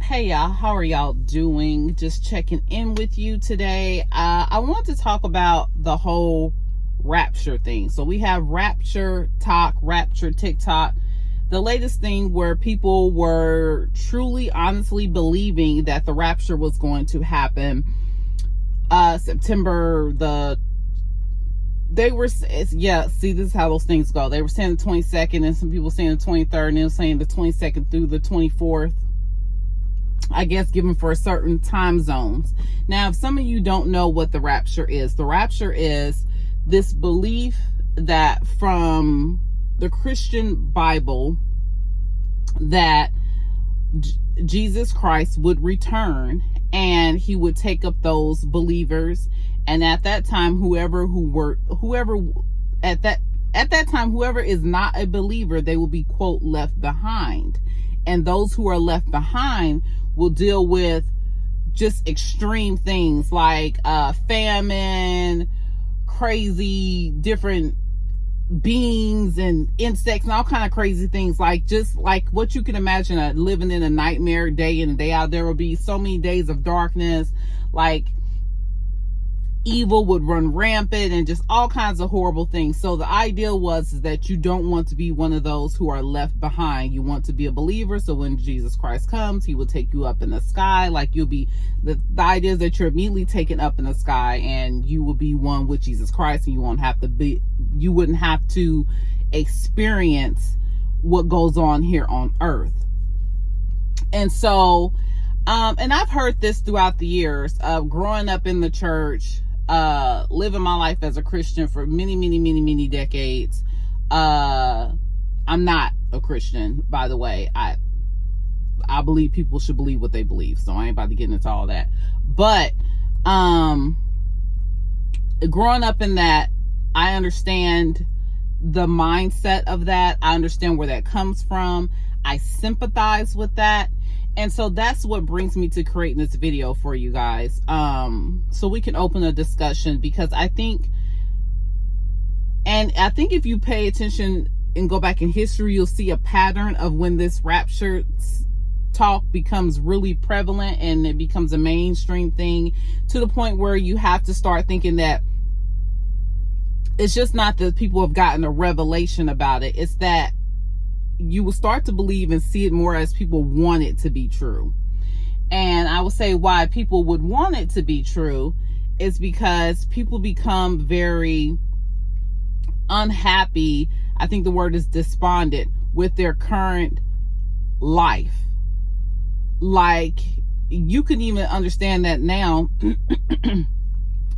Hey y'all, how are y'all doing? Just checking in with you today. I want to talk about the whole Rapture thing. So we have Rapture Talk, Rapture TikTok, the latest thing where people were truly, honestly believing that the Rapture was going to happen September see, this is how those things go. They were saying the 22nd, and some people saying the 23rd, and they were saying the 22nd through the 24th. I guess given for certain time zones. Now, if some of you don't know what the rapture is this belief that from the Christian Bible that Jesus Christ would return and he would take up those believers, and at that time whoever is not a believer, they will be, quote, left behind. And those who are left behind will deal with just extreme things like famine, crazy different beings and insects and all kind of crazy things, like just like what you can imagine, living in a nightmare day in and day out. There will be so many days of darkness, like evil would run rampant and just all kinds of horrible things. So the idea was that you don't want to be one of those who are left behind. You want to be a believer, so when Jesus Christ comes, he will take you up in the sky. Like you'll be, the idea is that you're immediately taken up in the sky and you will be one with Jesus Christ, and you wouldn't have to experience what goes on here on earth. And so and I've heard this throughout the years of growing up in the church, living my life as a Christian for many decades. I'm not a Christian, by the way. I believe people should believe what they believe, so I ain't about to get into all that. But growing up in that, I understand the mindset of that. I understand where that comes from. I sympathize with that. And so that's what brings me to creating this video for you guys. So we can open a discussion, because I think if you pay attention and go back in history, you'll see a pattern of when this rapture talk becomes really prevalent and it becomes a mainstream thing, to the point where you have to start thinking that it's just not that people have gotten a revelation about it. It's that you will start to believe and see it more as people want it to be true. And I will say why people would want it to be true is because people become very unhappy. I think the word is despondent with their current life. Like, you can even understand that now,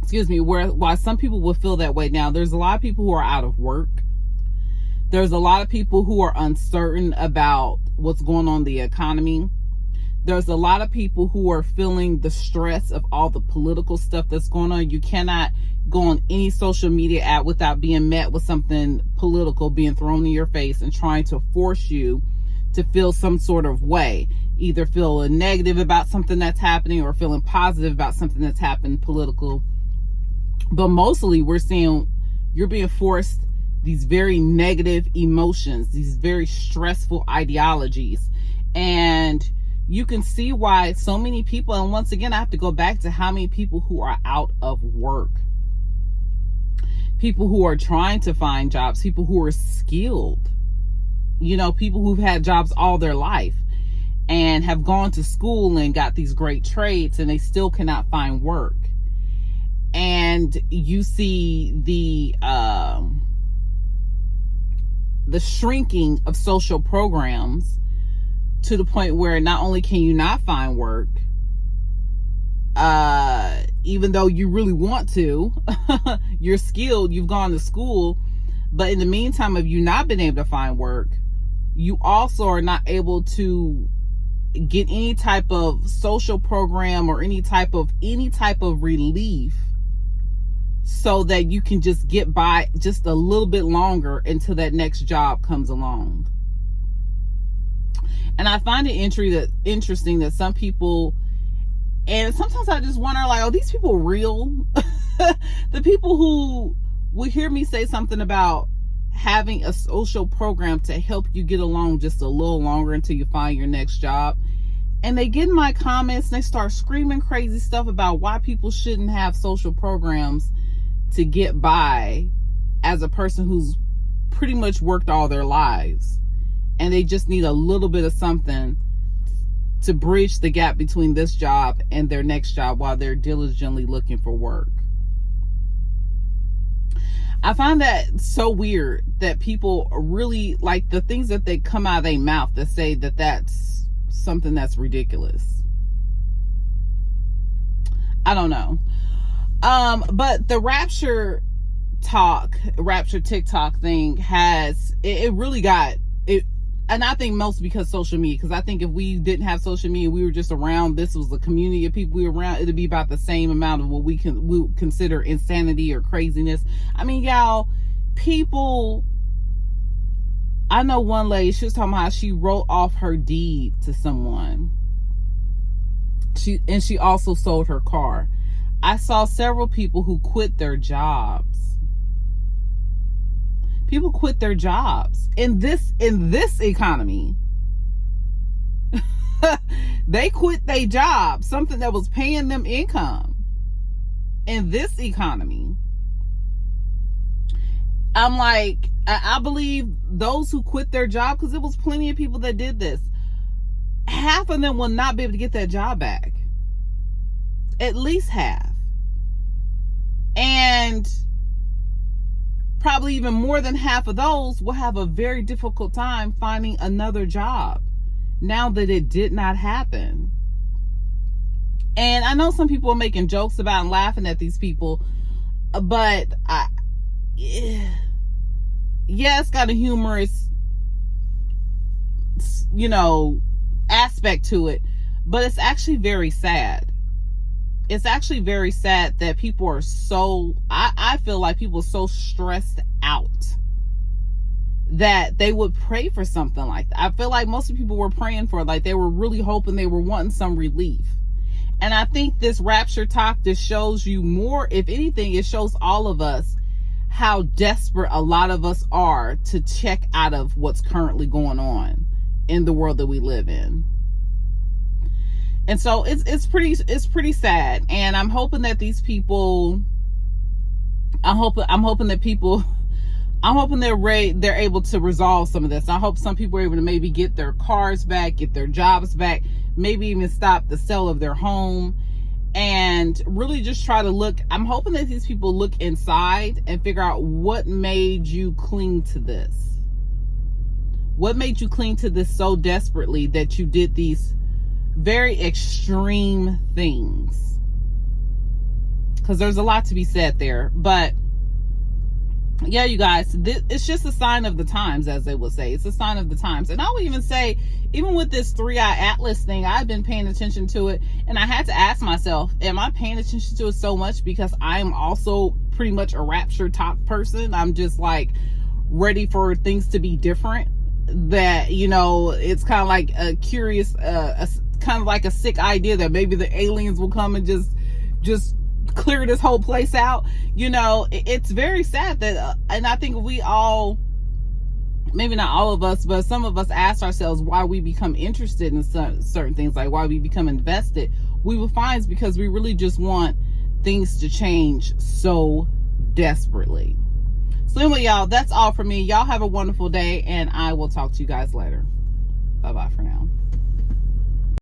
excuse me, why some people will feel that way now. There's a lot of people who are out of work. There's a lot of people who are uncertain about what's going on in the economy. There's a lot of people who are feeling the stress of all the political stuff that's going on. You cannot go on any social media app without being met with something political being thrown in your face and trying to force you to feel some sort of way. Either feeling negative about something that's happening or feeling positive about something that's happened political. But mostly we're seeing you're being forced these very negative emotions, these very stressful ideologies. And you can see why so many people, and once again, I have to go back to how many people who are out of work, people who are trying to find jobs, people who are skilled, people who've had jobs all their life and have gone to school and got these great trades, and they still cannot find work. And you see the shrinking of social programs to the point where not only can you not find work, even though you really want to, you're skilled, you've gone to school, but in the meantime of you not being able to find work, you also are not able to get any type of social program or any type of relief, so that you can just get by just a little bit longer until that next job comes along. And I find it interesting that some people, and sometimes I just wonder, like, are these people real? The people who will hear me say something about having a social program to help you get along just a little longer until you find your next job, And they get in my comments and they start screaming crazy stuff about why people shouldn't have social programs to get by as a person who's pretty much worked all their lives. And they just need a little bit of something to bridge the gap between this job and their next job while they're diligently looking for work. I find that so weird that people really, like, the things that they come out of their mouth that say that that's something that's ridiculous. I don't know. But the Rapture TikTok thing it really got it. And I think most because social media, because I think if we didn't have social media, we were just around, this was a community of people we were around, it'd be about the same amount of what we consider insanity or craziness. I mean, y'all, people, I know one lady, she was talking about how she wrote off her deed to someone. She also sold her car. I saw several people who quit their jobs. People quit their jobs in this economy. They quit their job, something that was paying them income in this economy. I'm like, I believe those who quit their job, because there was plenty of people that did this, half of them will not be able to get that job back. At least half. And probably even more than half of those will have a very difficult time finding another job now that it did not happen. And I know some people are making jokes about and laughing at these people, but yeah, it's got a humorous, aspect to it, but it's actually very sad. It's actually very sad that people are I feel like people are so stressed out that they would pray for something like that. I feel like most of the people were praying for it, like they were really hoping, they were wanting some relief. And I think this Rapture talk just shows you more, if anything, it shows all of us how desperate a lot of us are to check out of what's currently going on in the world that we live in. And so it's pretty sad. And I'm hoping that these people, I'm hoping they're able to resolve some of this. I hope some people are able to maybe get their cars back, get their jobs back, maybe even stop the sale of their home, and really just try to look. I'm hoping that these people look inside and figure out what made you cling to this. What made you cling to this so desperately that you did these very extreme things? Because there's a lot to be said there. But yeah, you guys, it's just a sign of the times, as they would say. It's a sign of the times. And I would even say, even with this 3-eye atlas thing, I've been paying attention to it, and I had to ask myself, am I paying attention to it so much because I'm also pretty much a Rapture talk person? I'm just like ready for things to be different. That, it's kind of like a curious, kind of like a sick idea that maybe the aliens will come and just clear this whole place out. It's very sad that, and I think we all, maybe not all of us, but some of us ask ourselves why we become interested in certain things, like why we become invested. We will find it's because we really just want things to change so desperately. So anyway, y'all, that's all for me. Y'all have a wonderful day, and I will talk to you guys later. Bye-bye for now.